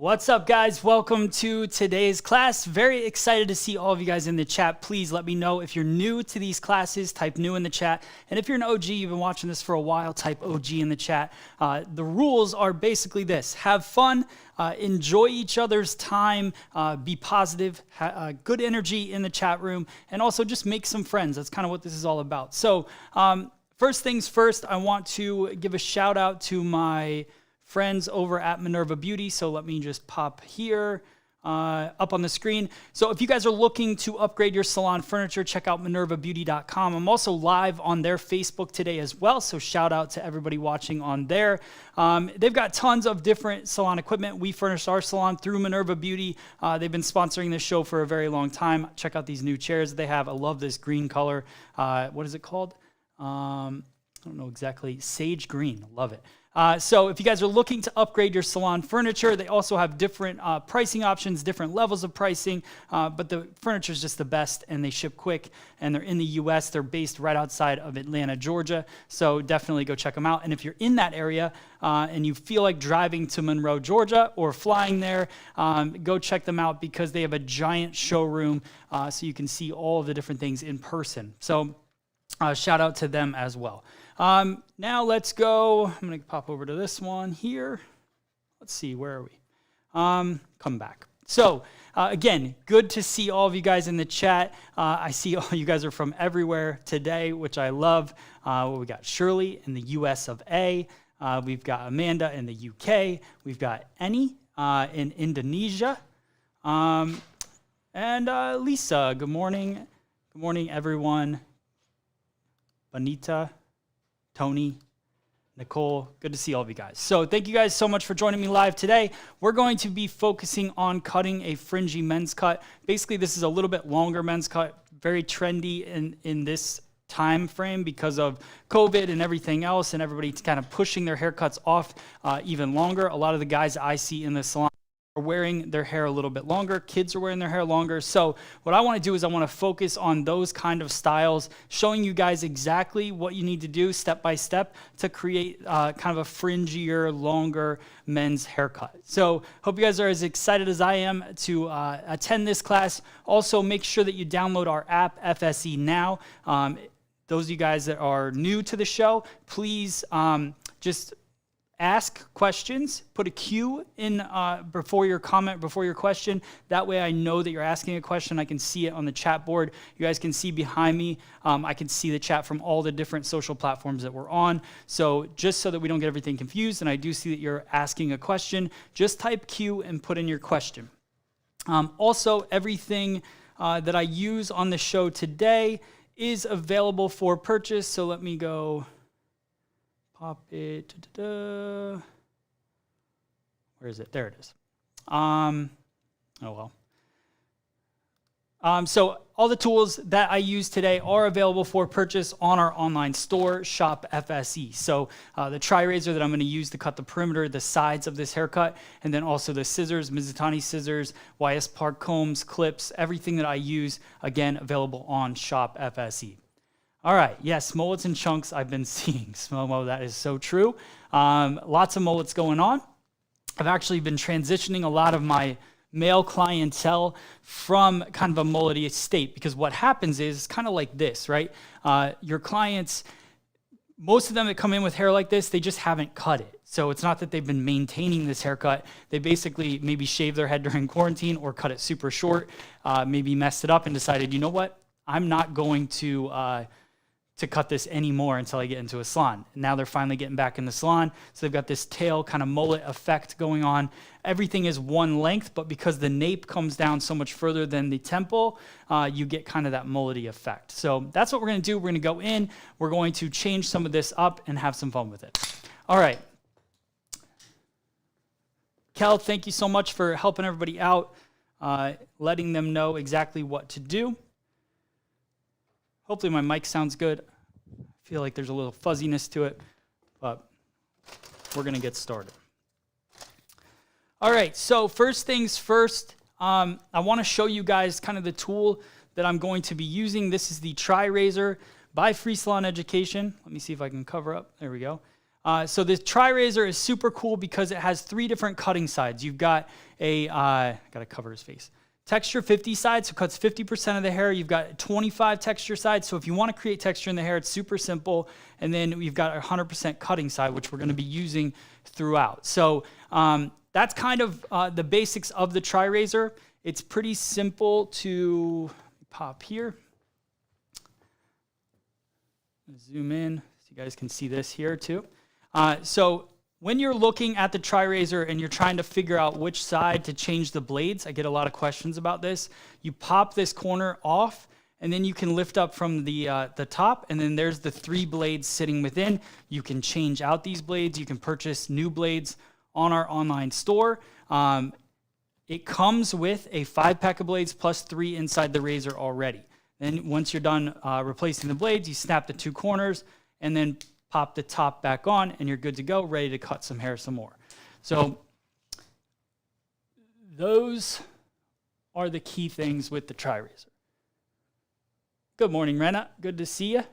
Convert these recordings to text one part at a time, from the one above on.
What's up, guys? Welcome to today's class. Very excited to see all of you guys in the chat. Please let me know if you're new to these classes, type new in the chat. And if you're an OG, you've been watching this for a while, type OG in the chat. The rules are basically this: have fun, enjoy each other's time, be positive, good energy in the chat room, and also just make some friends. That's kind of what this is all about. So first things first, I want to give a shout out to my friends over at Minerva Beauty. So let me just pop here up on the screen. So if you guys are looking to upgrade your salon furniture, check out minervabeauty.com. I'm also live on their Facebook today as well. So shout out to everybody watching on there. They've got tons of different salon equipment. We furnish our salon through Minerva Beauty. They've been sponsoring this show for a very long time. Check out these new chairs they have. I love this green color. What is it called? I don't know exactly. Sage green. Love it. So if you guys are looking to upgrade your salon furniture, they also have different pricing options, different levels of pricing, but the furniture is just the best, and they ship quick, and they're in the U.S. They're based right outside of Atlanta, Georgia, so definitely go check them out. And if you're in that area and you feel like driving to Monroe, Georgia, or flying there, go check them out because they have a giant showroom so you can see all of the different things in person. So shout out to them as well. Now let's go. I'm going to pop over to this one here. Let's see, where are we? Come back. So again, good to see all of you guys in the chat. I see all you guys are from everywhere today, which I love. We got Shirley in the US of A. We've got Amanda in the UK. We've got Eni in Indonesia. And Lisa, good morning. Good morning, everyone. Bonita. Tony, Nicole, good to see all of you guys. So thank you guys so much for joining me live today. We're going to be focusing on cutting a fringy men's cut. Basically, this is a little bit longer men's cut, very trendy in this time frame because of COVID and everything else, and everybody kind of pushing their haircuts off even longer. A lot of the guys I see in the salon are wearing their hair a little bit longer. Kids are wearing their hair longer. So what I want to do is I want to focus on those kind of styles, showing you guys exactly what you need to do step by step to create kind of a fringier, longer men's haircut. So hope you guys are as excited as I am to attend this class. Also, make sure that you download our app, FSE Now. Those of you guys that are new to the show, please just ask questions, put a Q in before your comment, before your question. That way I know that you're asking a question. I can see it on the chat board. You guys can see behind me. I can see the chat from all the different social platforms that we're on. So just so that we don't get everything confused, and I do see that you're asking a question, just type Q and put in your question. Also, everything that I use on the show today is available for purchase. So let me go pop it. Where is it? There it is. Oh well. So all the tools that I use today are available for purchase on our online store, Shop FSE. So the TriRazor that I'm going to use to cut the perimeter, the sides of this haircut, and then also the scissors, Mizutani scissors, YS Park combs, clips, everything that I use, again, available on Shop FSE. All right, yes, mullets and chunks I've been seeing. Smomo, that is so true. Lots of mullets going on. I've actually been transitioning a lot of my male clientele from kind of a mullety state, because what happens is it's kind of like this, right? Your clients, most of them that come in with hair like this, they just haven't cut it. So it's not that they've been maintaining this haircut. They basically maybe shaved their head during quarantine or cut it super short, maybe messed it up and decided, you know what? I'm not going to cut this anymore until I get into a salon. Now they're finally getting back in the salon, so they've got this tail kind of mullet effect going on. Everything is one length, but because the nape comes down so much further than the temple, you get kind of that mullety effect. So that's what we're gonna do. We're gonna go in, we're going to change some of this up and have some fun with it. All right. Kel, thank you so much for helping everybody out, letting them know exactly what to do. Hopefully my mic sounds good. I feel like there's a little fuzziness to it, but we're going to get started. All right, so first things first, I want to show you guys kind of the tool that I'm going to be using. This is the TriRazor by Free Salon Education. Let me see if I can cover up. There we go. So this TriRazor is super cool because it has 3 different cutting sides. You've got a, gotta cover his face, texture 50 side, so cuts 50% of the hair. You've got 25 texture sides, so if you want to create texture in the hair, it's super simple. And then we've got a 100% cutting side, which we're going to be using throughout. So that's kind of the basics of the TriRazor. It's pretty simple to pop here. Zoom in so you guys can see this here too. So when you're looking at the TriRazor and you're trying to figure out which side to change the blades, I get a lot of questions about this. You pop this corner off, and then you can lift up from the top, and then there's the 3 blades sitting within. You can change out these blades. You can purchase new blades on our online store. It comes with a 5-pack of blades plus 3 inside the razor already. Then once you're done replacing the blades, you snap the 2 corners, and then pop the top back on, and you're good to go, ready to cut some hair some more. So those are the key things with the TriRazor. Good morning, Rena. Good to see you.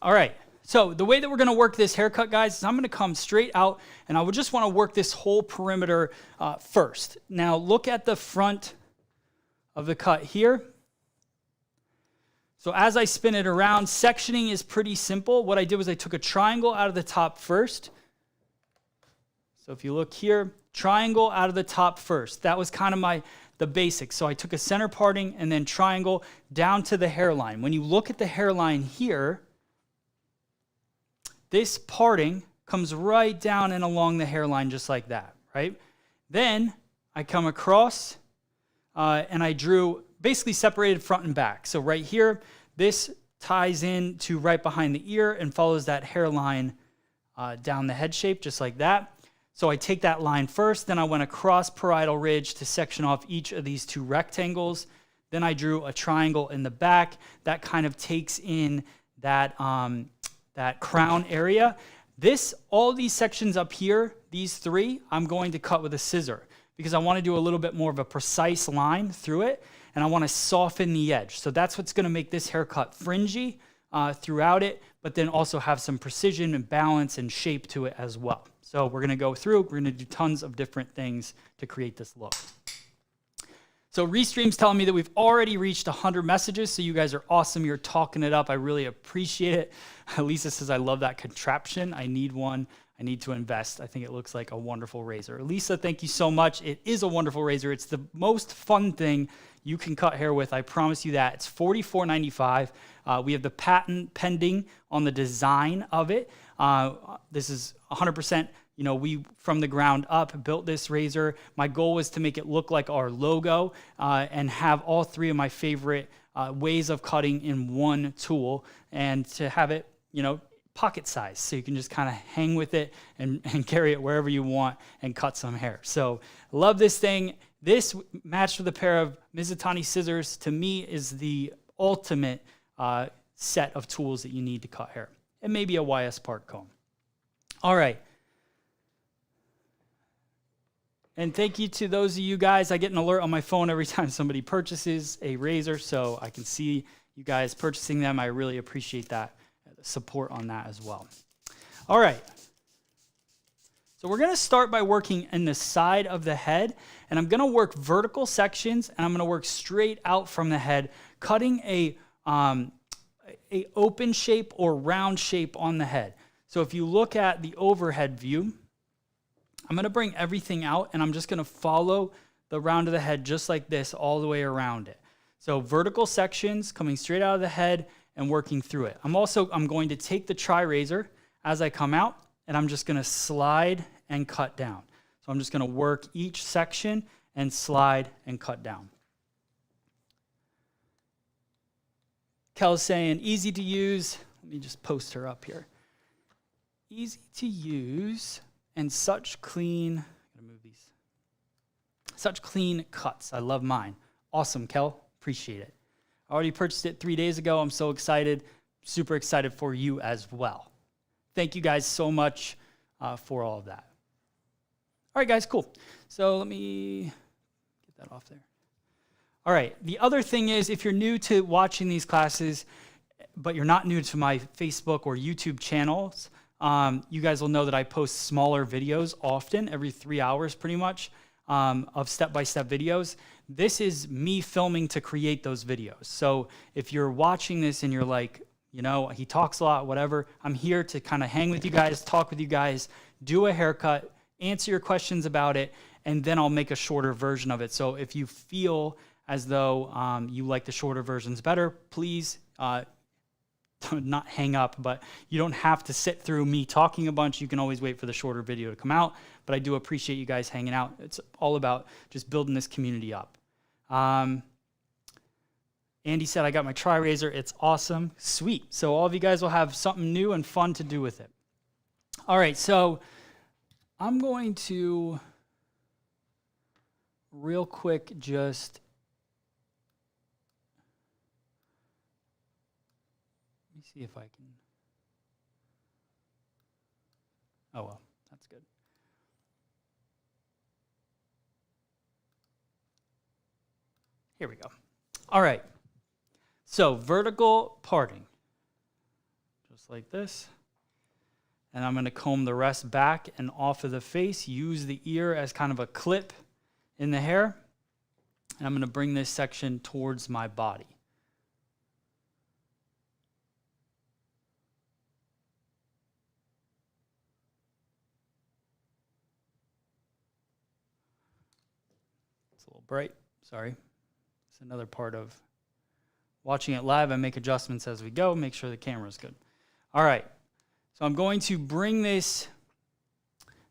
All right. So the way that we're going to work this haircut, guys, is I'm going to come straight out, and I would just want to work this whole perimeter first. Now look at the front of the cut here. So as I spin it around, sectioning is pretty simple. What I did was I took a triangle out of the top first. So if you look here, triangle out of the top first. That was kind of the basics. So I took a center parting and then triangle down to the hairline. When you look at the hairline here, this parting comes right down and along the hairline just like that, right? Then I come across and I drew basically separated front and back. So right here, this ties in to right behind the ear and follows that hairline down the head shape, just like that. So I take that line first, then I went across parietal ridge to section off each of these 2 rectangles. Then I drew a triangle in the back. That kind of takes in that, that crown area. All these sections up here, these 3, I'm going to cut with a scissor because I want to do a little bit more of a precise line through it, and I want to soften the edge. So that's what's going to make this haircut fringy throughout it, but then also have some precision and balance and shape to it as well. So we're going to go through, we're going to do tons of different things to create this look. So Restream's telling me that we've already reached 100 messages, so you guys are awesome. You're talking it up. I really appreciate it. Lisa says, I love that contraption. I need one. I need to invest. I think it looks like a wonderful razor. Lisa, thank you so much. It is a wonderful razor. It's the most fun thing you can cut hair with. I promise you that. It's $44.95. We have the patent pending on the design of it. This is 100%. We, from the ground up, built this razor. My goal was to make it look like our logo and have all 3 of my favorite ways of cutting in one tool, and to have it, pocket size, so you can just kind of hang with it and carry it wherever you want and cut some hair. So love this thing. This matched with a pair of Mizutani scissors, to me, is the ultimate set of tools that you need to cut hair. And maybe a YS Park comb. All right. And thank you to those of you guys. I get an alert on my phone every time somebody purchases a razor, so I can see you guys purchasing them. I really appreciate that support on that as well. All right. So we're going to start by working in the side of the head, and I'm going to work vertical sections, and I'm going to work straight out from the head, cutting a open shape or round shape on the head. So if you look at the overhead view, I'm going to bring everything out, and I'm just going to follow the round of the head just like this all the way around it. So vertical sections coming straight out of the head and working through it. I'm going to take the TriRazor as I come out, and I'm just going to slide and cut down. So I'm just going to work each section and slide and cut down. Kel's saying easy to use. Let me just post her up here. Easy to use and such clean, I'm gonna move these. Such clean cuts. I love mine. Awesome, Kel. Appreciate it. I already purchased it 3 days ago. I'm so excited. Super excited for you as well. Thank you guys so much for all of that. All right, guys, cool. So let me get that off there. All right, the other thing is, if you're new to watching these classes, but you're not new to my Facebook or YouTube channels, you guys will know that I post smaller videos often, every 3 hours pretty much, of step-by-step videos. This is me filming to create those videos. So if you're watching this and you're like, you know, he talks a lot, whatever, I'm here to kind of hang with you guys, talk with you guys, do a haircut, answer your questions about it, and then I'll make a shorter version of it. So if you feel as though you like the shorter versions better, please not hang up, but you don't have to sit through me talking a bunch. You can always wait for the shorter video to come out, but I do appreciate you guys hanging out. It's all about just building this community up. Andy said, I got my TriRazor. It's awesome. Sweet. So all of you guys will have something new and fun to do with it. All right, so I'm going to real quick just let me see if I can. Oh, well, that's good. Here we go. All right. So vertical parting, just like this. And I'm going to comb the rest back and off of the face, use the ear as kind of a clip in the hair. And I'm going to bring this section towards my body. It's a little bright, sorry. It's another part of watching it live. I make adjustments as we go, make sure the camera's good. All right, so I'm going to bring this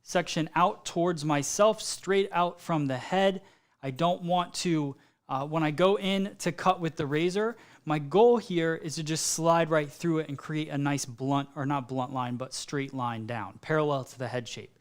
section out towards myself, straight out from the head. I don't want to, when I go in to cut with the razor, my goal here is to just slide right through it and create a nice blunt, or not blunt line, but straight line down, parallel to the head shape.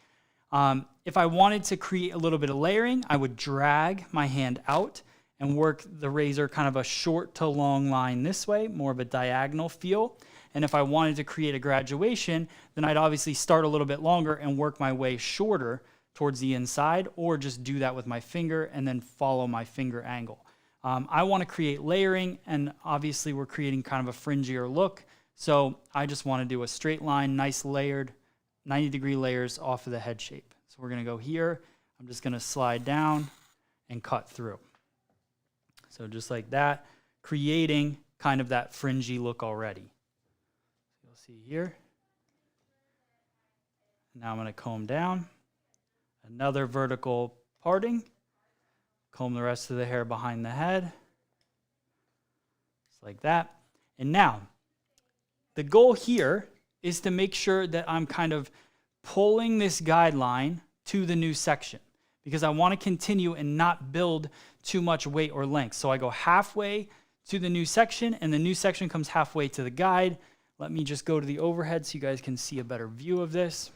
If I wanted to create a little bit of layering, I would drag my hand out and work the razor kind of a short to long line this way, more of a diagonal feel. And if I wanted to create a graduation, then I'd obviously start a little bit longer and work my way shorter towards the inside, or just do that with my finger and then follow my finger angle. I want to create layering, and obviously we're creating kind of a fringier look. So I just want to do a straight line, nice layered, 90-degree layers off of the head shape. So we're going to go here. I'm just going to slide down and cut through. So just like that, creating kind of that fringy look already. You'll see here. Now I'm going to comb down. Another vertical parting. Comb the rest of the hair behind the head. Just like that. And now, the goal here is to make sure that I'm kind of pulling this guideline to the new section, because I want to continue and not build too much weight or length. So I go halfway to the new section, and the new section comes halfway to the guide. Let me just go to the overhead so you guys can see a better view of this.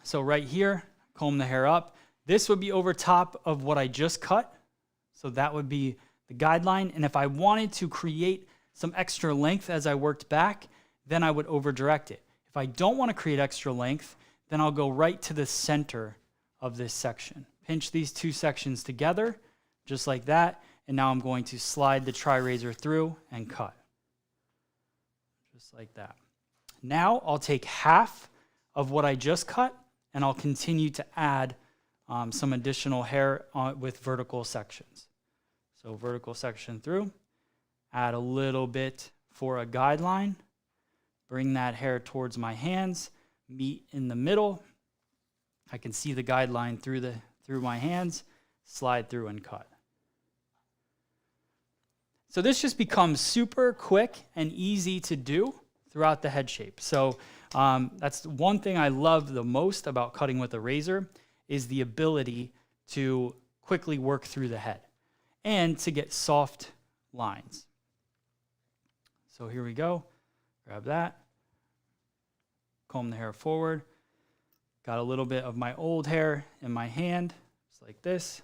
So right here, comb the hair up. This would be over top of what I just cut. So that would be the guideline. And if I wanted to create some extra length as I worked back, then I would over direct it. If I don't want to create extra length, then I'll go right to the center of this section. Pinch these two sections together, just like that. And now I'm going to slide the TriRazor through and cut. Just like that. Now I'll take half of what I just cut, and I'll continue to add some additional hair with vertical sections. So vertical section through, add a little bit for a guideline, bring that hair towards my hands, meet in the middle. I can see the guideline through my hands, slide through and cut. So this just becomes super quick and easy to do throughout the head shape. So that's one thing I love the most about cutting with a razor, is the ability to quickly work through the head and to get soft lines. So here we go. Grab that. Comb the hair forward. Got a little bit of my old hair in my hand, just like this.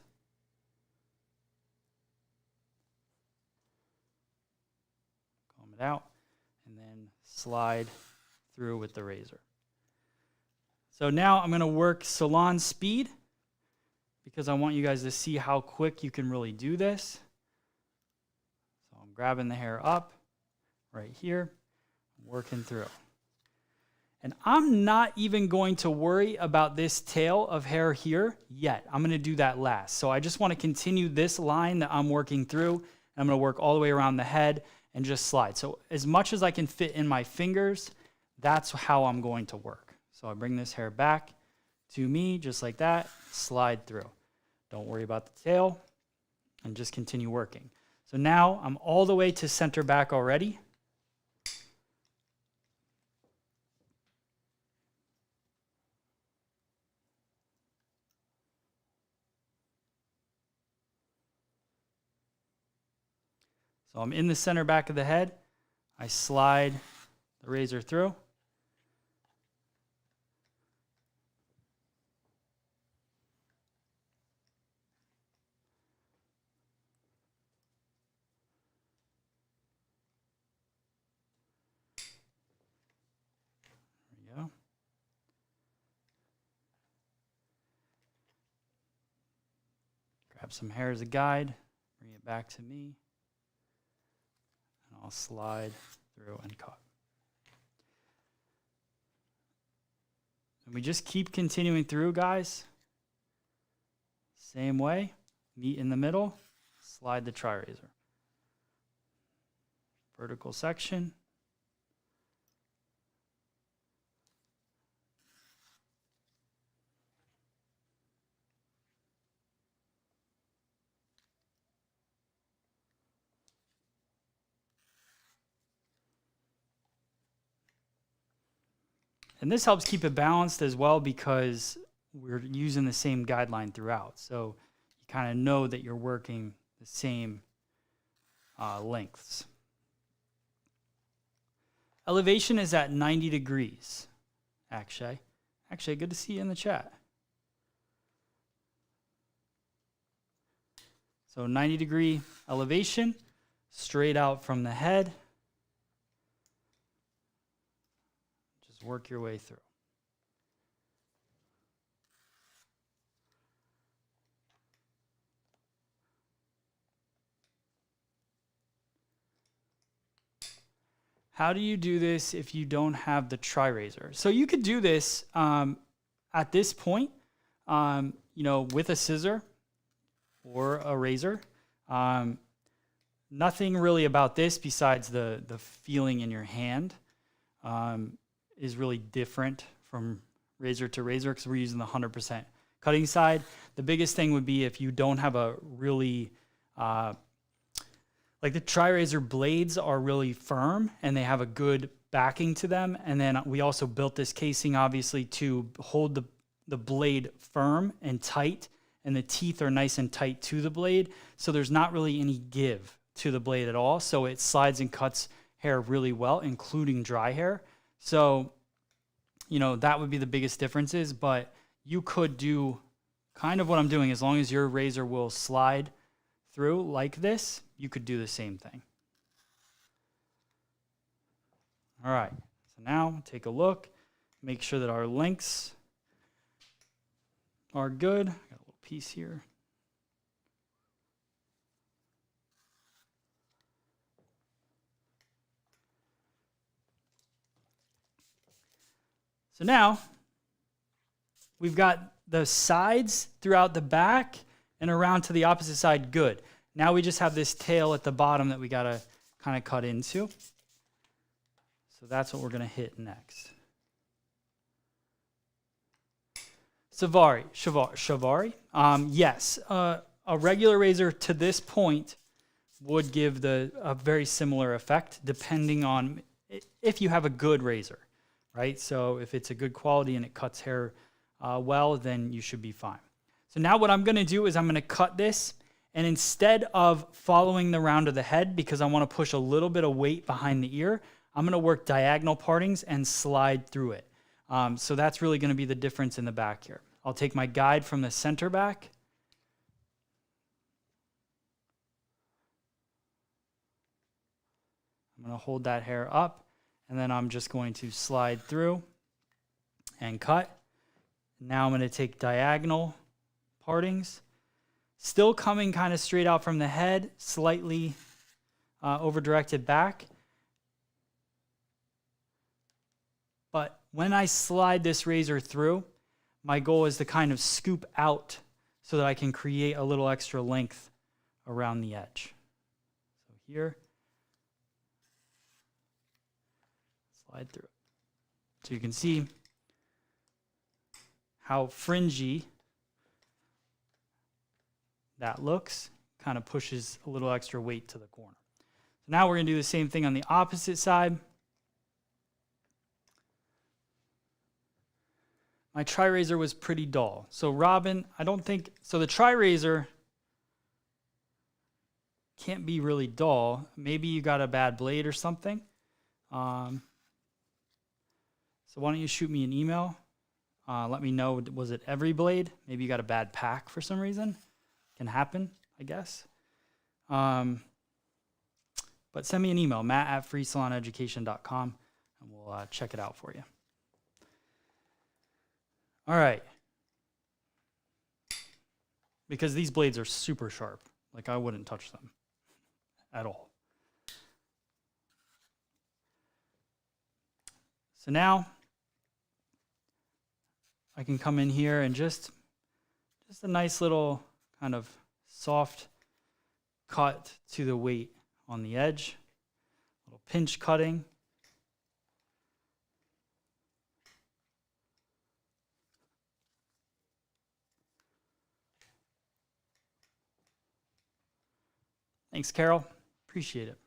Comb it out, and then slide through with the razor. So now I'm going to work Salon speed, because I want you guys to see how quick you can really do this. So I'm I'm grabbing the hair up right here, working through. And I'm not even going to worry about this tail of hair here yet. I'm going to do that last. So I just want to continue this line that I'm working through. I'm going to work all the way around the head and just slide. So as much as I can fit in my fingers, that's how I'm going to work. So I bring this hair back to me just like that, slide through. Don't worry about the tail and just continue working. So now I'm all the way to center back already. So I'm in the center back of the head. I slide the razor through. There we go. Grab some hair as a guide, bring it back to me. I'll slide through and cut. And we just keep continuing through, guys. Same way, meet in the middle, slide the TriRazor. Vertical section. And this helps keep it balanced as well because we're using the same guideline throughout. So you kind of know that you're working the same lengths. Elevation is at 90 degrees, Akshay. Akshay, good to see you in the chat. So 90-degree elevation, straight out from the head. Work your way through. How do you do this if you don't have the TriRazor? So you could do this at this point, with a scissor or a razor. Nothing really about this besides the feeling in your hand. Is really different from razor to razor because we're using the 100% cutting side. The biggest thing would be if you don't have a really, like the TriRazor blades are really firm and they have a good backing to them. And then we also built this casing obviously to hold the blade firm and tight, and the teeth are nice and tight to the blade. So there's not really any give to the blade at all. So it slides and cuts hair really well, including dry hair. So, that would be the biggest differences, but you could do kind of what I'm doing. As long as your razor will slide through like this, you could do the same thing. All right, so now take a look, make sure that our lengths are good. I got a little piece here. So now we've got the sides throughout the back and around to the opposite side good. Now we just have this tail at the bottom that we got to kind of cut into. So that's what we're going to hit next. Shivari. Yes, a regular razor to this point would give a very similar effect depending on if you have a good razor. Right? So if it's a good quality and it cuts hair well, then you should be fine. So now what I'm going to do is I'm going to cut this, and instead of following the round of the head, because I want to push a little bit of weight behind the ear, I'm going to work diagonal partings and slide through it. So that's really going to be the difference in the back here. I'll take my guide from the center back. I'm going to hold that hair up. And then I'm just going to slide through and cut. Now I'm going to take diagonal partings. Still coming kind of straight out from the head, slightly over directed back. But when I slide this razor through, my goal is to kind of scoop out so that I can create a little extra length around the edge. So here, slide through. So you can see how fringy that looks. Kind of pushes a little extra weight to the corner. So now we're going to do the same thing on the opposite side. My TriRazor was pretty dull. So Robin, I don't think, so the TriRazor can't be really dull. Maybe you got a bad blade or something. So why don't you shoot me an email? Let me know, was it every blade? Maybe you got a bad pack for some reason. Can happen, I guess. But send me an email, matt@freesaloneducation.com, and we'll check it out for you. All right. Because these blades are super sharp. Like, I wouldn't touch them at all. So now I can come in here and just a nice little kind of soft cut to the weight on the edge. Little pinch cutting. Thanks, Carol. Appreciate it.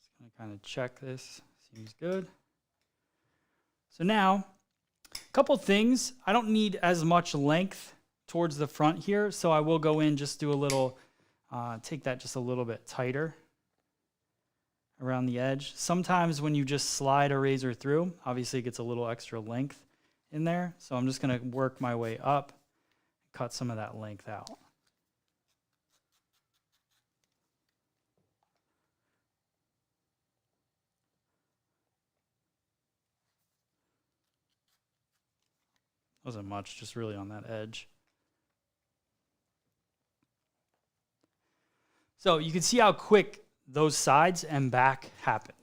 Just going to kind of check this. Seems good. So now, a couple things. I don't need as much length towards the front here, so I will go in, just do a little, take that just a little bit tighter around the edge. Sometimes when you just slide a razor through, obviously it gets a little extra length in there. So I'm just going to work my way up, cut some of that length out. Wasn't much, just really on that edge. So you can see how quick those sides and back happened.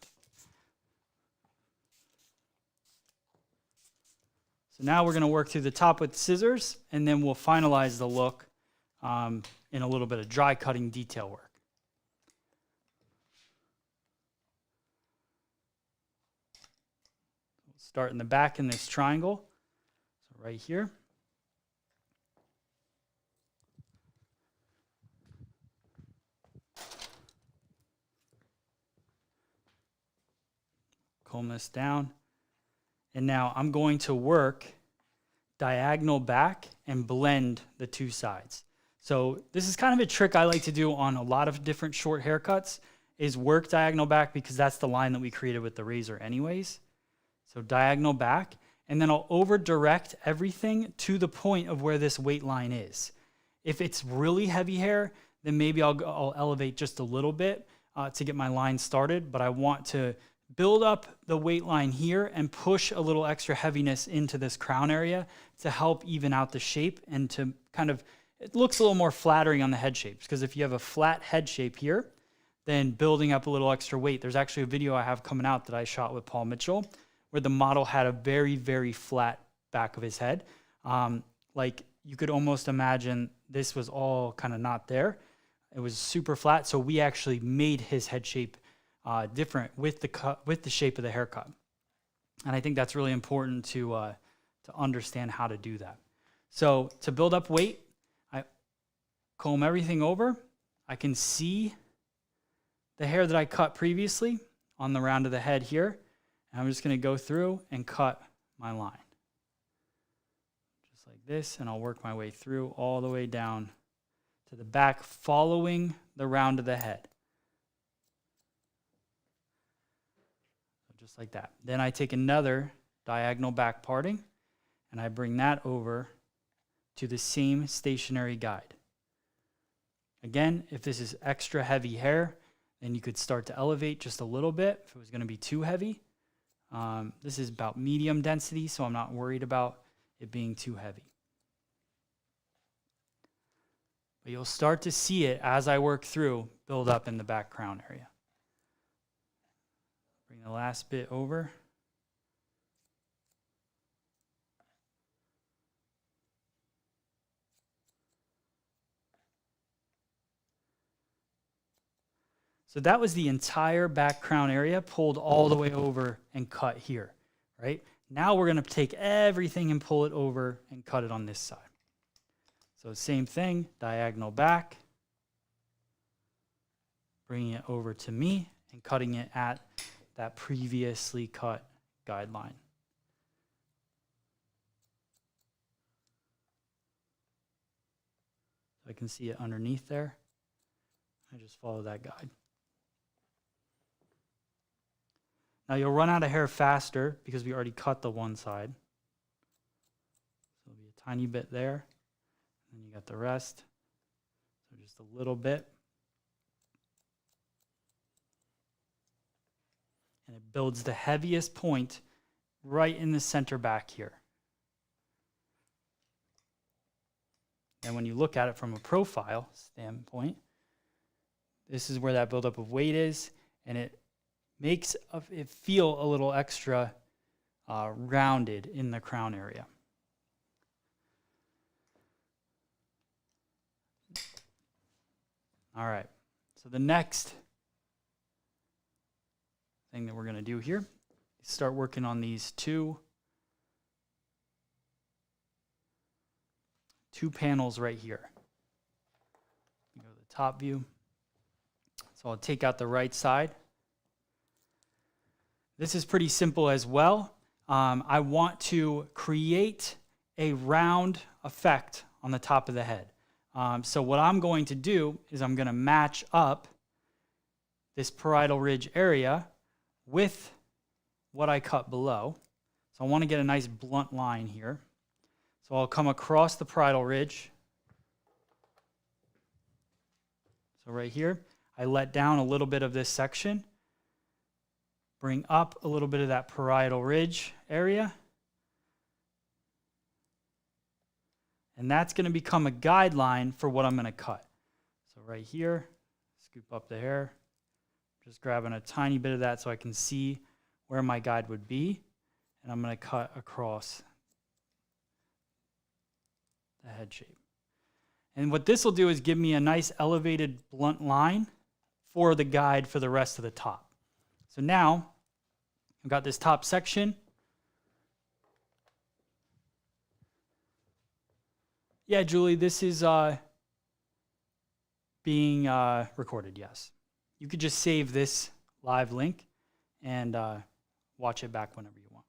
So now we're going to work through the top with scissors, and then we'll finalize the look in a little bit of dry cutting detail work. We'll start in the back in this triangle. So right here. Comb this down. And now I'm going to work diagonal back and blend the two sides. So this is kind of a trick I like to do on a lot of different short haircuts, is work diagonal back, because that's the line that we created with the razor anyways. So diagonal back, and then I'll over direct everything to the point of where this weight line is. If it's really heavy hair, then maybe I'll elevate just a little bit to get my line started, but I want to build up the weight line here and push a little extra heaviness into this crown area to help even out the shape and to kind of, it looks a little more flattering on the head shapes, because if you have a flat head shape here, then building up a little extra weight. There's actually a video I have coming out that I shot with Paul Mitchell where the model had a very, very flat back of his head. Like you could almost imagine this was all kind of not there. It was super flat. So we actually made his head shape different with the shape of the haircut. And I think that's really important to understand how to do that. So to build up weight, I comb everything over. I can see the hair that I cut previously on the round of the head here. And I'm just going to go through and cut my line. Just like this, and I'll work my way through all the way down to the back, following the round of the head. Just like that. Then I take another diagonal back parting and I bring that over to the same stationary guide. Again, if this is extra heavy hair, then you could start to elevate just a little bit if it was going to be too heavy. This is about medium density, so I'm not worried about it being too heavy. But you'll start to see it as I work through build up in the back crown area. Bring the last bit over. So that was the entire back crown area pulled all the way over and cut here, right? Now we're going to take everything and pull it over and cut it on this side. So same thing, diagonal back, bringing it over to me and cutting it at that previously cut guideline. So I can see it underneath there. I just follow that guide. Now you'll run out of hair faster because we already cut the one side. So there'll be a tiny bit there. And you got the rest. So just a little bit. And it builds the heaviest point right in the center back here. And when you look at it from a profile standpoint, this is where that buildup of weight is, and it makes it feel a little extra rounded in the crown area. All right, so the next thing that we're going to do here is start working on these two panels right here. Go to the top view. So I'll take out the right side. This is pretty simple as well. I want to create a round effect on the top of the head. So what I'm going to do is I'm going to match up this parietal ridge area with what I cut below. So I want to get a nice blunt line here. So I'll come across the parietal ridge. So right here, I let down a little bit of this section. Bring up a little bit of that parietal ridge area. And that's going to become a guideline for what I'm going to cut. So right here, scoop up the hair. Just grabbing a tiny bit of that so I can see where my guide would be. And I'm going to cut across the head shape. And what this will do is give me a nice elevated blunt line for the guide for the rest of the top. So now, I've got this top section. Yeah, Julie, this is being recorded, yes. You could just save this live link and watch it back whenever you want.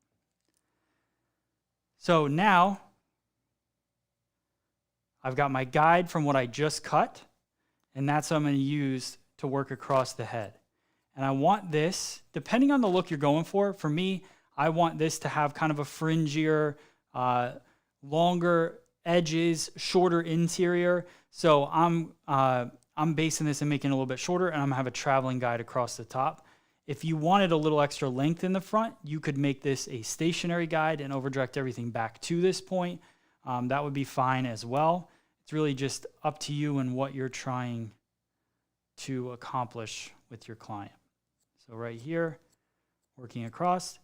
So now, I've got my guide from what I just cut, and that's what I'm going to use to work across the head. And I want this, depending on the look you're going for me, I want this to have kind of a fringier, longer edges, shorter interior. So I'm basing this and making it a little bit shorter, and I'm going to have a traveling guide across the top. If you wanted a little extra length in the front, you could make this a stationary guide and overdirect everything back to this point. That would be fine as well. It's really just up to you and what you're trying to accomplish with your client. So right here, working across,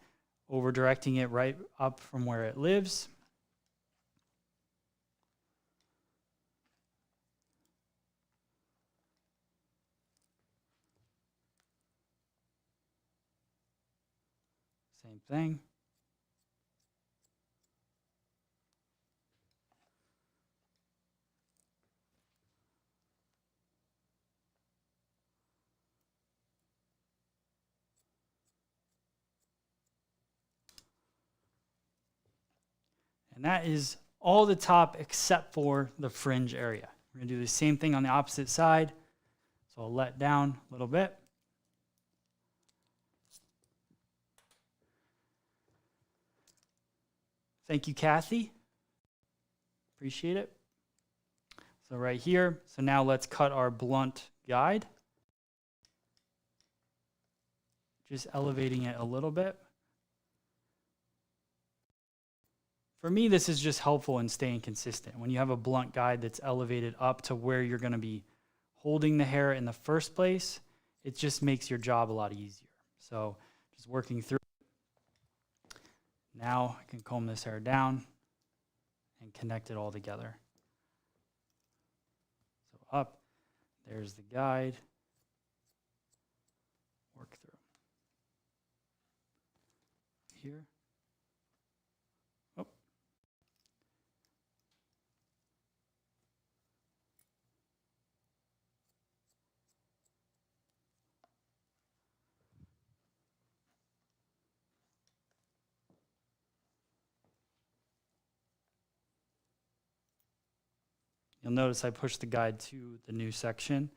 over directing it right up from where it lives. Same thing. And that is all the top except for the fringe area. We're going to do the same thing on the opposite side. So I'll let down a little bit. Thank you, Kathy. Appreciate it. So right here, so now let's cut our blunt guide. Just elevating it a little bit. For me, this is just helpful in staying consistent. When you have a blunt guide that's elevated up to where you're going to be holding the hair in the first place, it just makes your job a lot easier. So just working through. Now I can comb this hair down and connect it all together. So up, there's the guide. Work through. Here. Oh. You'll notice I pushed the guide to the new section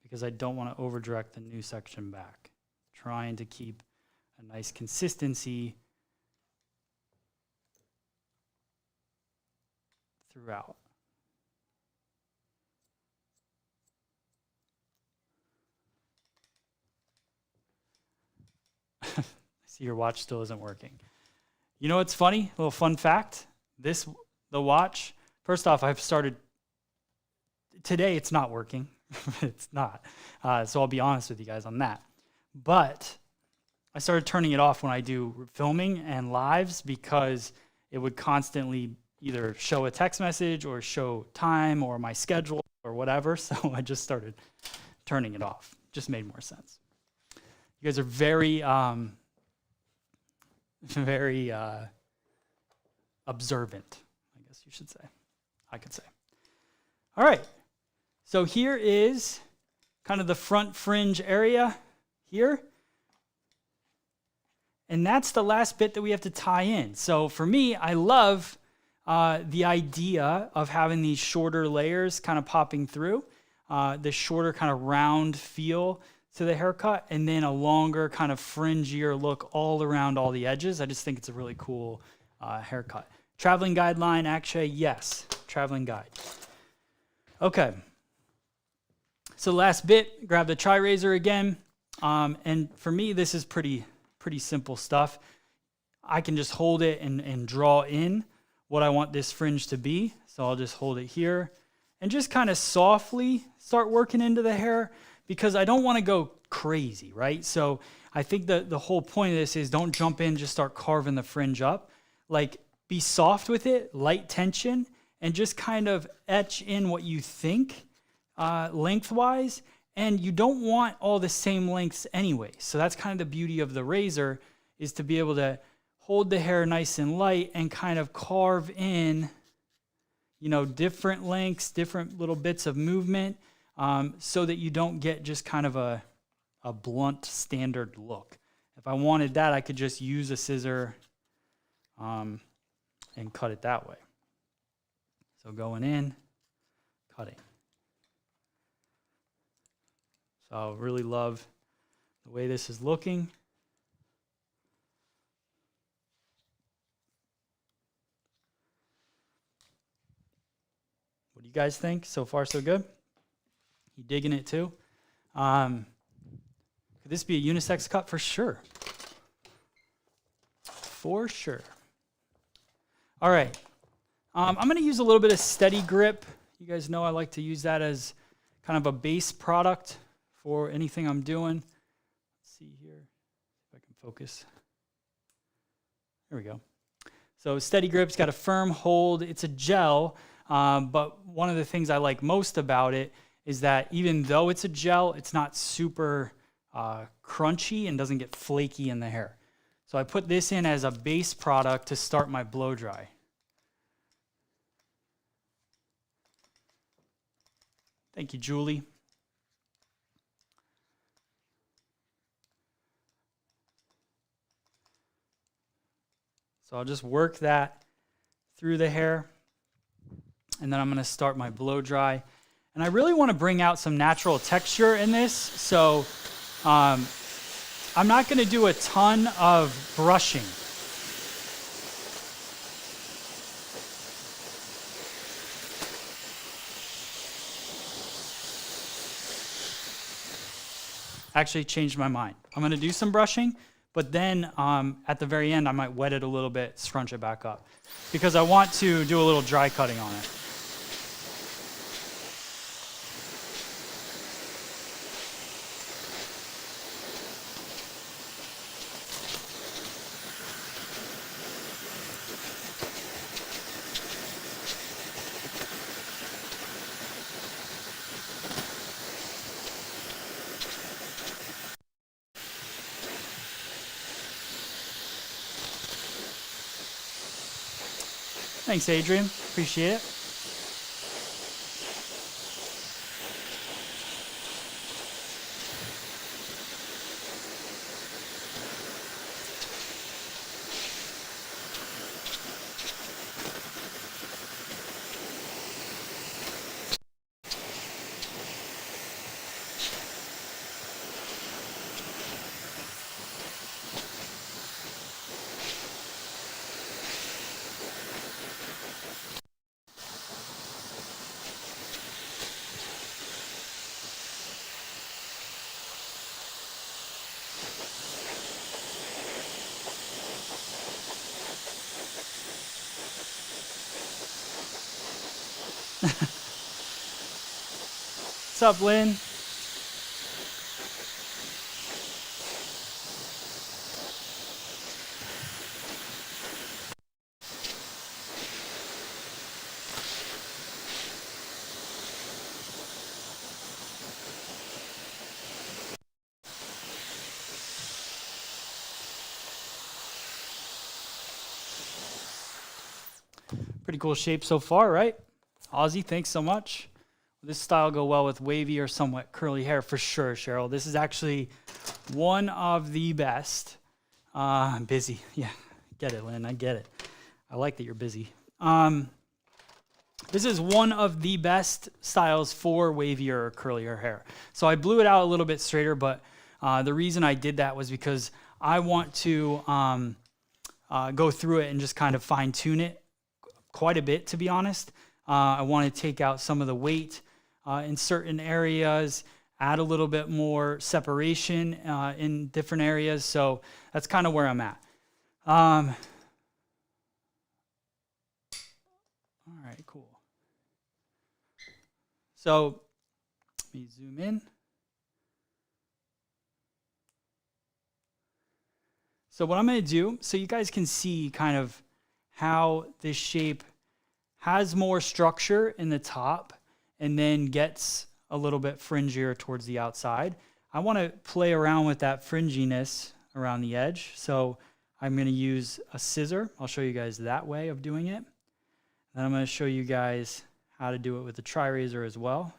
because I don't want to over direct the new section back. Trying to keep a nice consistency throughout. I see your watch still isn't working. You know what's funny? A little fun fact. The watch, first off, I've started, today it's not working. It's not. So I'll be honest with you guys on that. But I started turning it off when I do filming and lives because it would constantly either show a text message or show time or my schedule or whatever. So I just started turning it off. Just made more sense. You guys are very observant, I guess you should say. I could say. All right. So here is kind of the front fringe area here. And that's the last bit that we have to tie in. So for me, I love the idea of having these shorter layers kind of popping through, the shorter kind of round feel to the haircut, and then a longer kind of fringier look all around all the edges. I just think it's a really cool haircut. Traveling guideline, actually, yes, traveling guide. Okay. So last bit, grab the TriRazor again. And for me, this is pretty simple stuff. I can just hold it and draw in what I want this fringe to be. So I'll just hold it here and just kind of softly start working into the hair because I don't want to go crazy, right? So I think the whole point of this is don't jump in, just start carving the fringe up. Like be soft with it, light tension, and just kind of etch in what you think lengthwise. And you don't want all the same lengths anyway. So that's kind of the beauty of the razor, is to be able to hold the hair nice and light and kind of carve in, you know, different lengths, different little bits of movement, so that you don't get just kind of a blunt standard look. If I wanted that, I could just use a scissor and cut it that way. So going in, cutting. So I really love the way this is looking. What do you guys think? So far, so good? You digging it too? Could this be a unisex cut? For sure. For sure. All right. I'm going to use a little bit of Steady Grip. You guys know I like to use that as kind of a base product for anything I'm doing. Let's see here if I can focus. There we go. So Steady Grip's got a firm hold. It's a gel, but one of the things I like most about it is that even though it's a gel, it's not super crunchy and doesn't get flaky in the hair. So I put this in as a base product to start my blow dry. Thank you, Julie. So I'll just work that through the hair, and then I'm going to start my blow dry. And I really want to bring out some natural texture in this, so I'm not going to do a ton of brushing. Actually changed my mind. I'm going to do some brushing, But then at the very end, I might wet it a little bit, scrunch it back up, because I want to do a little dry cutting on it. Thanks, Adrian. Appreciate it. What's up, Lynn? Pretty cool shape so far, right? Ozzy, thanks so much. This style go well with wavy or somewhat curly hair for sure, Cheryl. This is actually one of the best. I'm busy. Yeah, get it, Lynn. I get it. I like that you're busy. This is one of the best styles for wavier or curlier hair. So I blew it out a little bit straighter, but the reason I did that was because I want to go through it and just kind of fine tune it quite a bit, to be honest. I want to take out some of the weight in certain areas, add a little bit more separation in different areas. So that's kind of where I'm at. All right, cool. So let me zoom in. So what I'm going to do, so you guys can see kind of how this shape has more structure in the top and then gets a little bit fringier towards the outside. I want to play around with that fringiness around the edge. So I'm going to use a scissor. I'll show you guys that way of doing it. Then I'm going to show you guys how to do it with the TriRazor as well.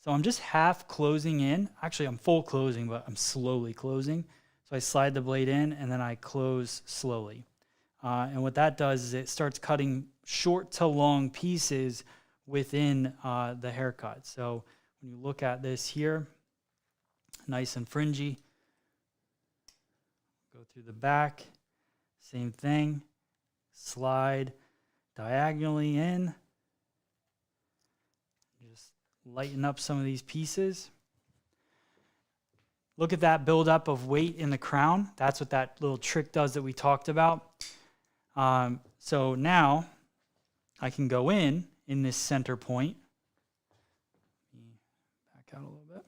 So I'm just half closing in. Actually, I'm full closing, but I'm slowly closing. So I slide the blade in and then I close slowly. And what that does is it starts cutting short to long pieces within the haircut. So when you look at this here, nice and fringy. Go through the back, same thing. Slide diagonally in. Just lighten up some of these pieces. Look at that buildup of weight in the crown. That's what that little trick does that we talked about. So now I can go in this center point. Back out a little bit.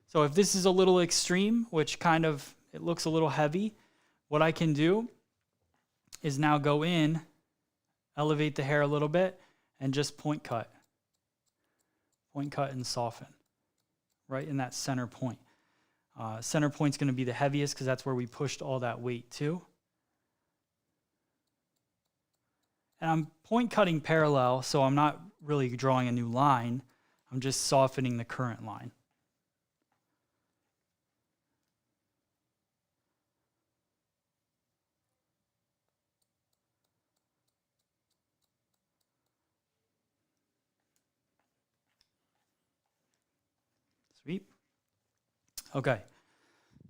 So if this is a little extreme, which kind of, it looks a little heavy, what I can do is now go in, elevate the hair a little bit, and just point cut. Point cut and soften right in that center point. Center point's going to be the heaviest because that's where we pushed all that weight to. And I'm point cutting parallel, so I'm not really drawing a new line. I'm just softening the current line. Sweet. Okay.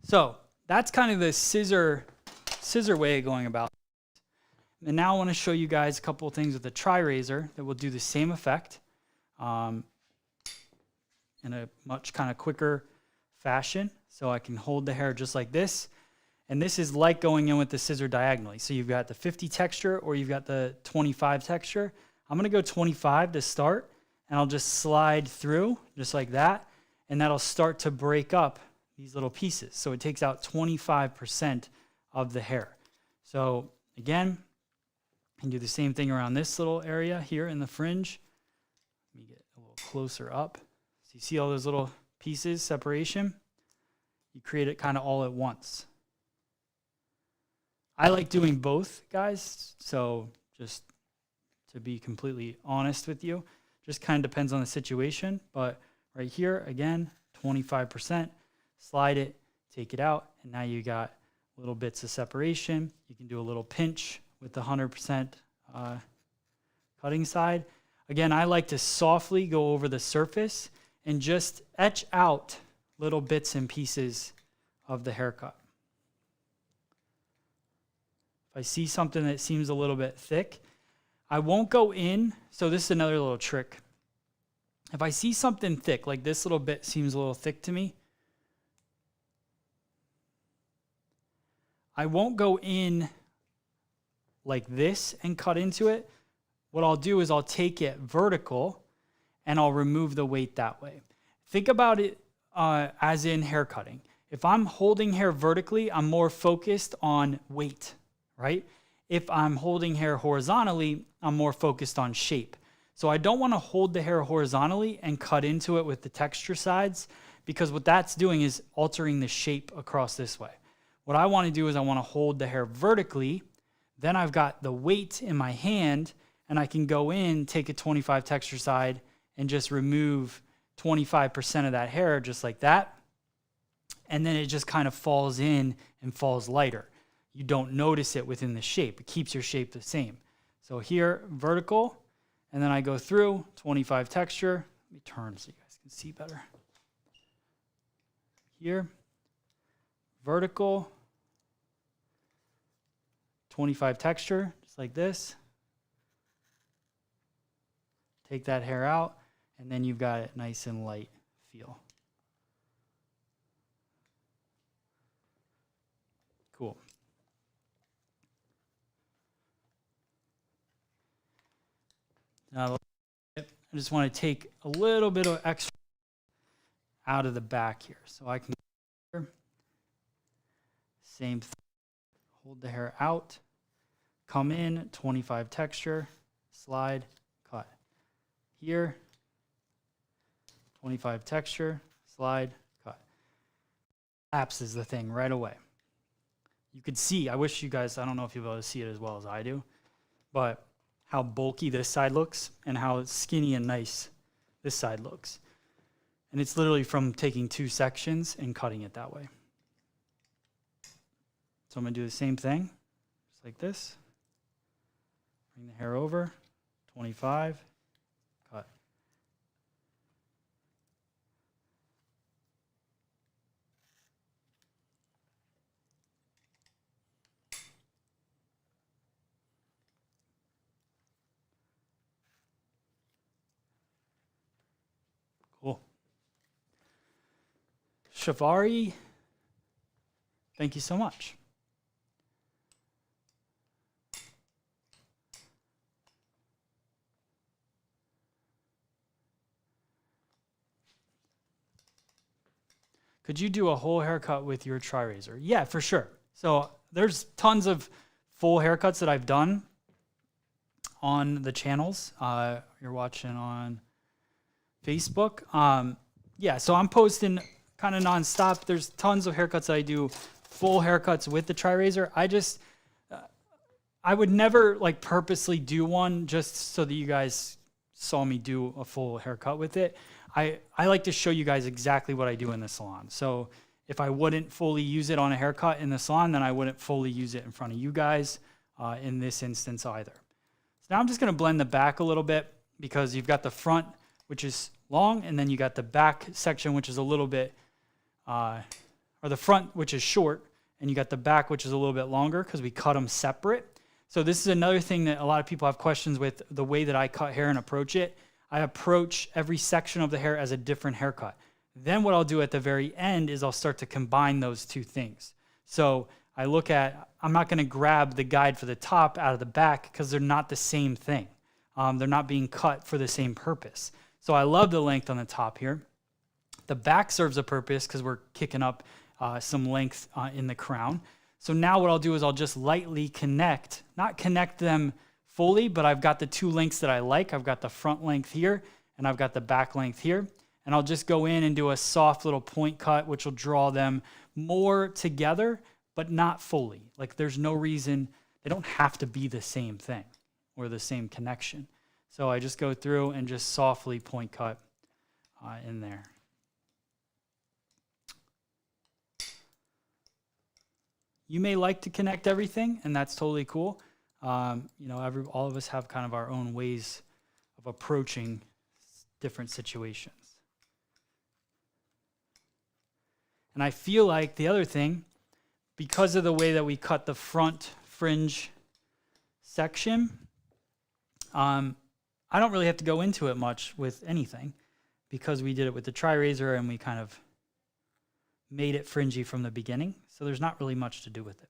So that's kind of the scissor way of going about. And now I want to show you guys a couple of things with the TriRazor that will do the same effect in a much kind of quicker, fashion. So I can hold the hair just like this. And this is like going in with the scissor diagonally. So you've got the 50 texture or you've got the 25 texture. I'm gonna go 25 to start, and I'll just slide through just like that. And that'll start to break up these little pieces. So it takes out 25% of the hair. So again, I can do the same thing around this little area here in the fringe. Let me get a little closer up. So you see all those little pieces, separation? You create it kind of all at once. I like doing both, guys. So just to be completely honest with you, just kind of depends on the situation. But right here, again, 25%, slide it, take it out, and now you got little bits of separation. You can do a little pinch with the 100% cutting side. Again, I like to softly go over the surface and just etch out little bits and pieces of the haircut. If I see something that seems a little bit thick, I won't go in. So this is another little trick. If I see something thick, like this little bit seems a little thick to me, I won't go in like this and cut into it. What I'll do is I'll take it vertical and I'll remove the weight that way. Think about it as in hair cutting. If I'm holding hair vertically, I'm more focused on weight, right? If I'm holding hair horizontally, I'm more focused on shape. So I don't want to hold the hair horizontally and cut into it with the texture sides, because what that's doing is altering the shape across this way. What I want to do is I want to hold the hair vertically, then I've got the weight in my hand, and I can go in, take a 25 texture side, and just remove 25% of that hair just like that. And then it just kind of falls in and falls lighter. You don't notice it within the shape. It keeps your shape the same. So here, vertical, and then I go through, 25 texture. Let me turn so you guys can see better. Here, vertical, 25 texture, just like this. Take that hair out, and then you've got it nice and light feel. Cool. Now, I just want to take a little bit of extra out of the back here. So I can go here. Same thing. Hold the hair out. Come in, 25 texture, slide, cut. Here, 25 texture, slide, cut. Lapses the thing right away. You could see, I wish you guys, I don't know if you'll be able to see it as well as I do, but how bulky this side looks and how skinny and nice this side looks. And it's literally from taking two sections and cutting it that way. So I'm going to do the same thing, just like this. Bring the hair over, 25, cut. Cool. Shavari, thank you so much. Could you do a whole haircut with your TriRazor? Yeah, for sure. So there's tons of full haircuts that I've done on the channels. You're watching on Facebook. Yeah, so I'm posting kind of nonstop. There's tons of haircuts that I do, full haircuts with the TriRazor. I would never like purposely do one just so that you guys saw me do a full haircut with it. I like to show you guys exactly what I do in the salon. So if I wouldn't fully use it on a haircut in the salon, then I wouldn't fully use it in front of you guys in this instance either. So now I'm just going to blend the back a little bit, because you've got the front, which is long, and then you got the back section, which is a little bit, or the front, which is short, and you got the back, which is a little bit longer, because we cut them separate. So this is another thing that a lot of people have questions with the way that I cut hair and approach it. I approach every section of the hair as a different haircut. Then what I'll do at the very end is I'll start to combine those two things. So I look at, I'm not going to grab the guide for the top out of the back because they're not the same thing. They're not being cut for the same purpose. So I love the length on the top here. The back serves a purpose because we're kicking up some length in the crown. So now what I'll do is I'll just lightly connect, not connect them fully, but I've got the two lengths that I like. I've got the front length here and I've got the back length here. And I'll just go in and do a soft little point cut, which will draw them more together, but not fully. Like there's no reason, they don't have to be the same thing or the same connection. So I just go through and just softly point cut in there. You may like to connect everything, and that's totally cool. You know, all of us have kind of our own ways of approaching different situations. And I feel like the other thing, because of the way that we cut the front fringe section, I don't really have to go into it much with anything because we did it with the TriRazor and we kind of made it fringy from the beginning. So there's not really much to do with it.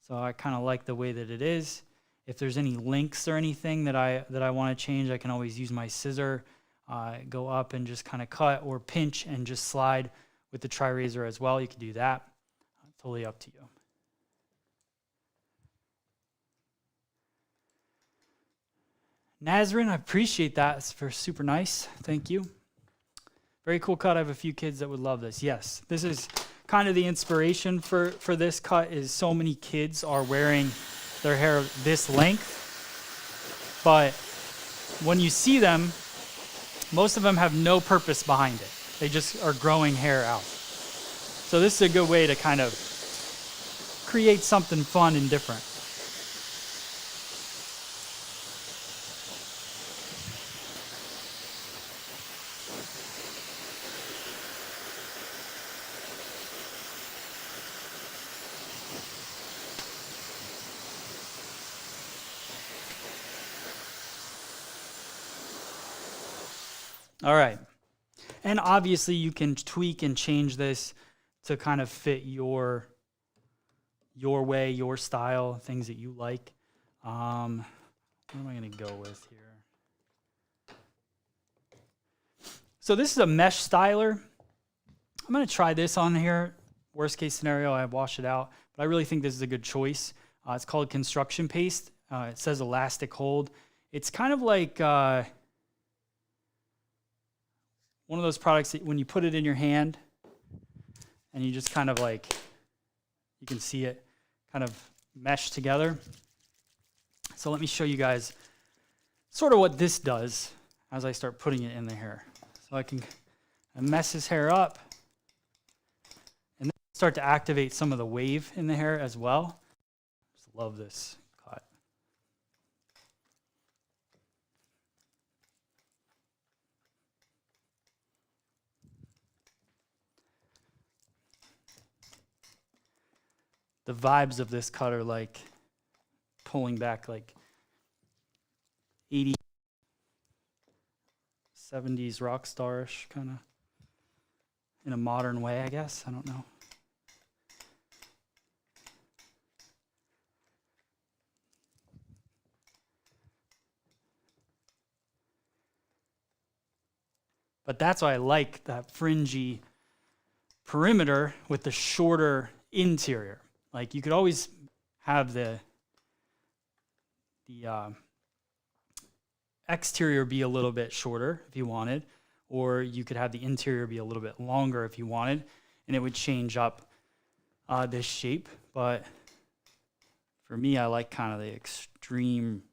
So I kind of like the way that it is. If there's any links or anything that I want to change, I can always use my scissor, go up and just kind of cut, or pinch and just slide with the TriRazor as well. You can do that. Totally up to you. Nazrin, I appreciate that. It's super nice. Thank you. Very cool cut. I have a few kids that would love this. Yes, this is kind of the inspiration for this cut, is so many kids are wearing their hair this length. But when you see them, most of them have no purpose behind it. They just are growing hair out. So this is a good way to kind of create something fun and different. All right. And obviously you can tweak and change this to kind of fit your way, your style, things that you like. What am I going to go with here? So this is a mesh styler. I'm going to try this on here. Worst case scenario, I wash it out. But I really think this is a good choice. It's called construction paste. It says elastic hold. It's kind of like one of those products that when you put it in your hand and you just kind of like, you can see it kind of mesh together. So let me show you guys sort of what this does as I start putting it in the hair. So I mess his hair up and then start to activate some of the wave in the hair as well. Just love this cut. The vibes of this cut are like pulling back like 80s, 70s rock starish kind of in a modern way, I guess. I don't know. But that's why I like that fringy perimeter with the shorter interior. Like you could always have the exterior be a little bit shorter if you wanted, or you could have the interior be a little bit longer if you wanted, and it would change up this shape. But for me, I like kind of the extreme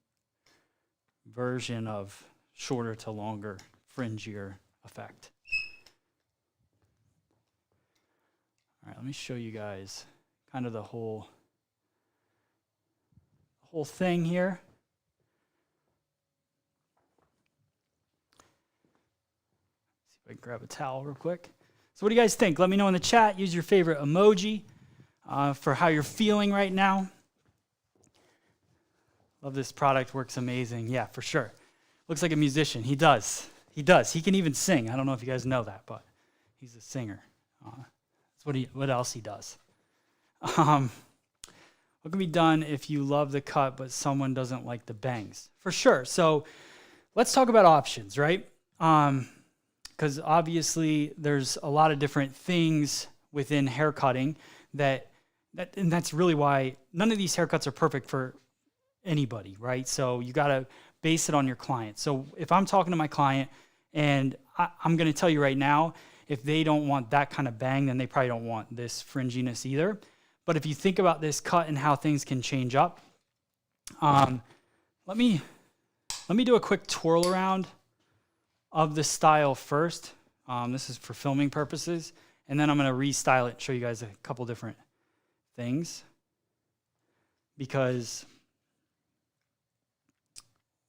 version of shorter to longer, fringier effect. All right, let me show you guys kind of the whole thing here. See if I can grab a towel real quick. So what do you guys think? Let me know in the chat. Use your favorite emoji for how you're feeling right now. Love this product. Works amazing. Yeah, for sure. Looks like a musician. He does. He does. He can even sing. I don't know if you guys know that, but He's a singer. That's what else he does. What can be done if you love the cut, but someone doesn't like the bangs? For sure. So let's talk about options, right? Because obviously there's a lot of different things within haircutting and that's really why none of these haircuts are perfect for anybody, right? So you got to base it on your client. So if I'm talking to my client and I'm going to tell you right now, if they don't want that kind of bang, then they probably don't want this fringiness either. But if you think about this cut and how things can change up, let me do a quick twirl around of the style first. This is for filming purposes, and then I'm going to restyle it and show you guys a couple different things. Because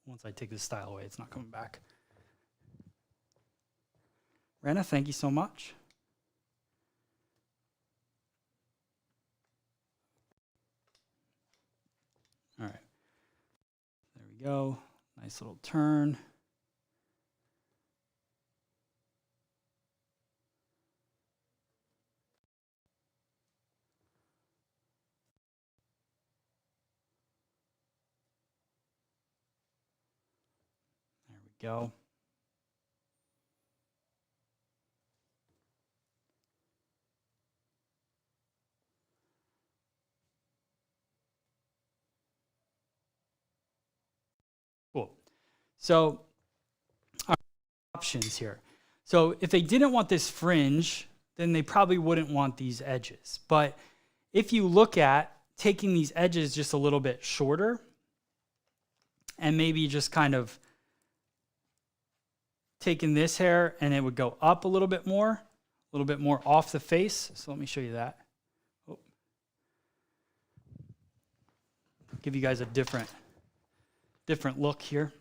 once I take this style away, it's not coming back. Rena, thank you so much. All right, there we go. Nice little turn. There we go. Cool. So our options here. So if they didn't want this fringe, then they probably wouldn't want these edges. But if you look at taking these edges just a little bit shorter and maybe just kind of taking this hair and it would go up a little bit more off the face. So let me show you that. Oh. Give you guys a different look here.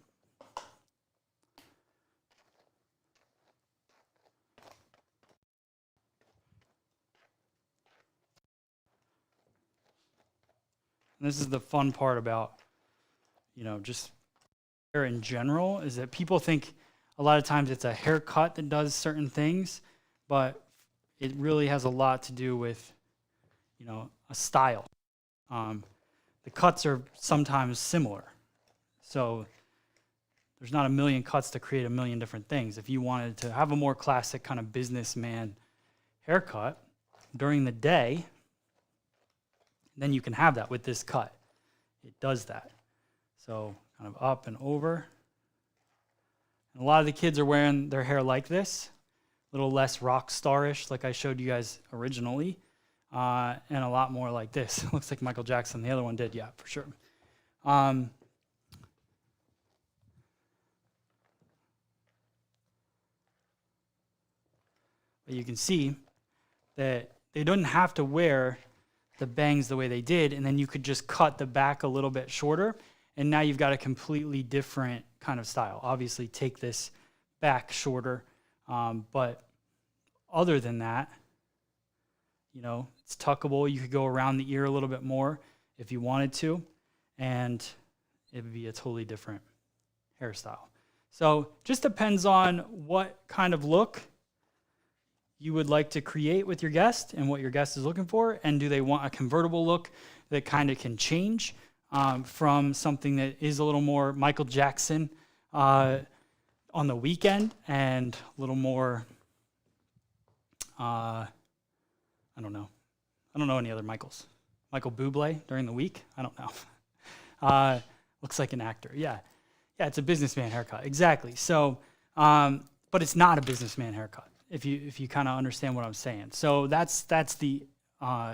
And this is the fun part about, just hair in general, is that people think a lot of times it's a haircut that does certain things, but it really has a lot to do with, a style. The cuts are sometimes similar. So there's not a million cuts to create a million different things. If you wanted to have a more classic kind of businessman haircut during the day, then you can have that with this cut. It does that. So kind of up and over. And a lot of the kids are wearing their hair like this, a little less rock starish like I showed you guys originally, and a lot more like this. Looks like Michael Jackson. The other one did, yeah, for sure. But you can see that they didn't have to wear the bangs the way they did, and then you could just cut the back a little bit shorter, and now you've got a completely different kind of style. Obviously, take this back shorter, but other than that, it's tuckable. You could go around the ear a little bit more if you wanted to, and it would be a totally different hairstyle. So just depends on what kind of look you would like to create with your guest and what your guest is looking for, and do they want a convertible look that kind of can change from something that is a little more Michael Jackson on the weekend and a little more, I don't know any other Michaels. Michael Bublé during the week? I don't know. Looks like an actor. Yeah, it's a businessman haircut. Exactly. So, but it's not a businessman haircut, if you kind of understand what I'm saying. So that's the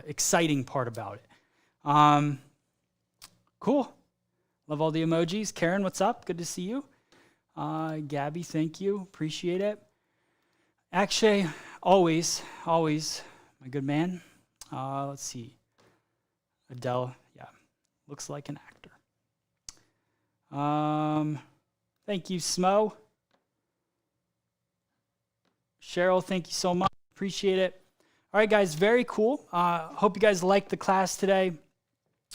exciting part about it. Cool. Love all the emojis. Karen, what's up? Good to see you. Gabby, thank you. Appreciate it. Akshay, always, my good man. Let's see. Adele, yeah, looks like an actor. Thank you, Smo. Cheryl, thank you so much. Appreciate it. All right, guys, very cool. Hope you guys liked the class today.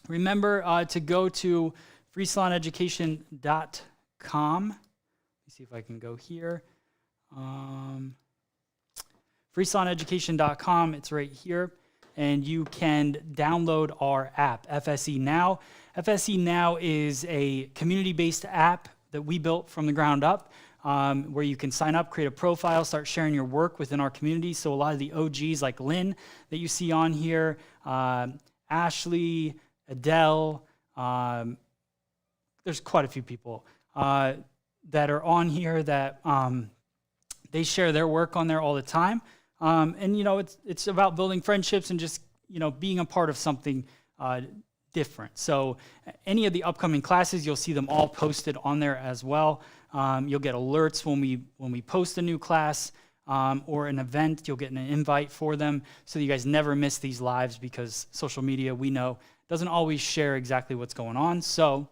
Remember to go to freesaloneducation.com. Let me see if I can go here. freesaloneducation.com. It's right here. And you can download our app, FSE Now. FSE Now is a community-based app that we built from the ground up, where you can sign up, create a profile, start sharing your work within our community. So a lot of the OGs like Lynn that you see on here, Ashley, Adele, there's quite a few people that are on here that they share their work on there all the time. And you know, it's about building friendships and just, you know, being a part of something different. So any of the upcoming classes, you'll see them all posted on there as well. You'll get alerts when we post a new class or an event. You'll get an invite for them so that you guys never miss these lives, because social media, we know, doesn't always share exactly what's going on. So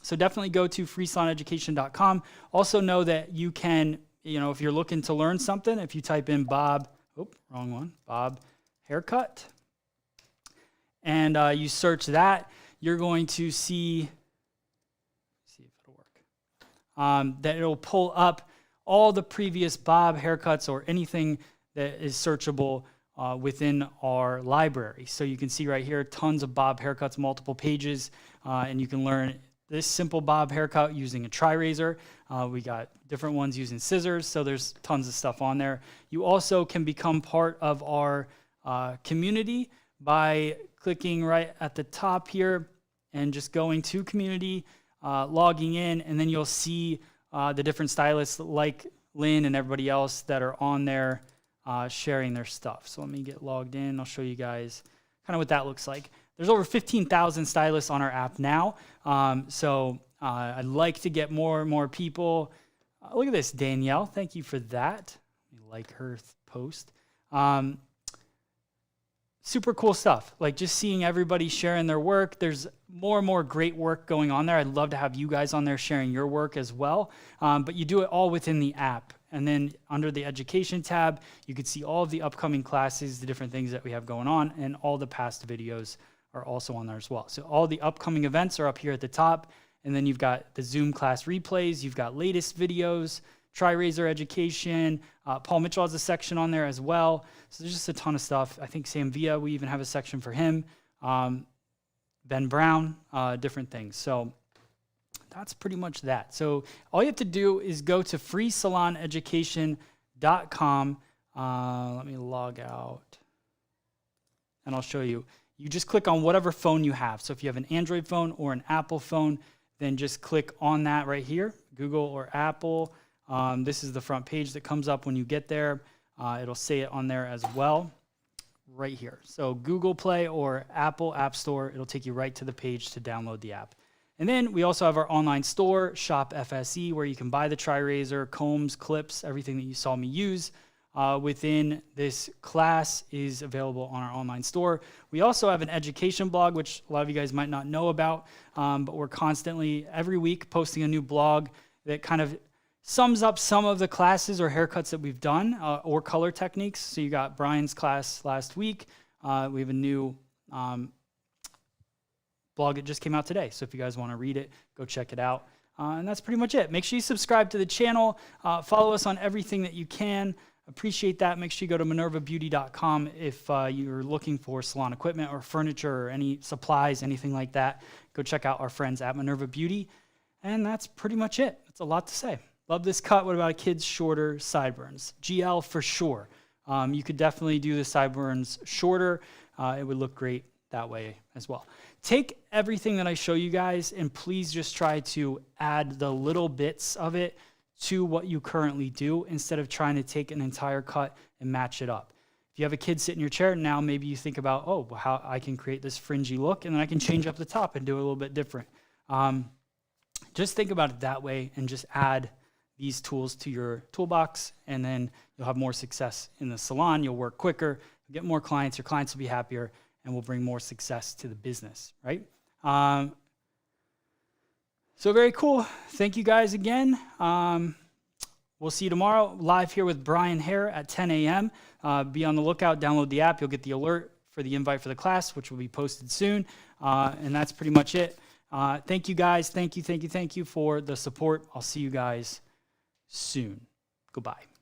definitely go to freesaloneducation.com. Also know that you can, you know, if you're looking to learn something, if you type in Bob haircut, and you search that, you're going to see if it'll work, that it'll pull up all the previous Bob haircuts or anything that is searchable within our library. So you can see right here, tons of Bob haircuts, multiple pages, and you can learn this simple Bob haircut using a TriRazor. We got different ones using scissors, so there's tons of stuff on there. You also can become part of our community by clicking right at the top here and just going to community, logging in, and then you'll see the different stylists like Lynn and everybody else that are on there sharing their stuff. So let me get logged in. I'll show you guys kind of what that looks like. There's over 15,000 stylists on our app now. I'd like to get more and more people. Look at this, Danielle. Thank you for that. Let me like her post. Super cool stuff. Like just seeing everybody sharing their work. There's more and more great work going on there. I'd love to have you guys on there sharing your work as well. But you do it all within the app. And then under the education tab, you can see all of the upcoming classes, the different things that we have going on, and all the past videos are also on there as well. So all the upcoming events are up here at the top. And then you've got the Zoom class replays. You've got latest videos, TriRazor education. Paul Mitchell has a section on there as well. So there's just a ton of stuff. I think Sam Villa, we even have a section for him. Ben Brown, different things. So that's pretty much that. So all you have to do is go to freesaloneducation.com. Let me log out and I'll show you. You just click on whatever phone you have. So if you have an Android phone or an Apple phone, then just click on that right here, Google or Apple. This is the front page that comes up when you get there. It'll say it on there as well, right here. So Google Play or Apple App Store, it'll take you right to the page to download the app. And then we also have our online store, Shop FSE, where you can buy the TriRazor, combs, clips, everything that you saw me use within this class is available on our online store. We also have an education blog, which a lot of you guys might not know about, but we're constantly, every week, posting a new blog that kind of sums up some of the classes or haircuts that we've done or color techniques. So you got Brian's class last week. We have a new blog that just came out today. So if you guys want to read it, go check it out. And that's pretty much it. Make sure you subscribe to the channel. Follow us on everything that you can. Appreciate that. Make sure you go to minervabeauty.com if you're looking for salon equipment or furniture or any supplies, anything like that. Go check out our friends at Minerva Beauty. And that's pretty much it. That's a lot to say. Love this cut. What about a kid's shorter sideburns? GL for sure. You could definitely do the sideburns shorter. It would look great that way as well. Take everything that I show you guys and please just try to add the little bits of it to what you currently do instead of trying to take an entire cut and match it up. If you have a kid sit in your chair, now maybe you think about, oh, well, how I can create this fringy look and then I can change up the top and do it a little bit different. Just think about it that way and just add these tools to your toolbox, and then you'll have more success in the salon. You'll work quicker, you'll get more clients, your clients will be happier, and will bring more success to the business, right? So very cool. Thank you guys again. We'll see you tomorrow live here with Brian Hare at 10 a.m. Be on the lookout, download the app. You'll get the alert for the invite for the class, which will be posted soon. And that's pretty much it. Thank you guys. Thank you for the support. I'll see you guys soon. Goodbye.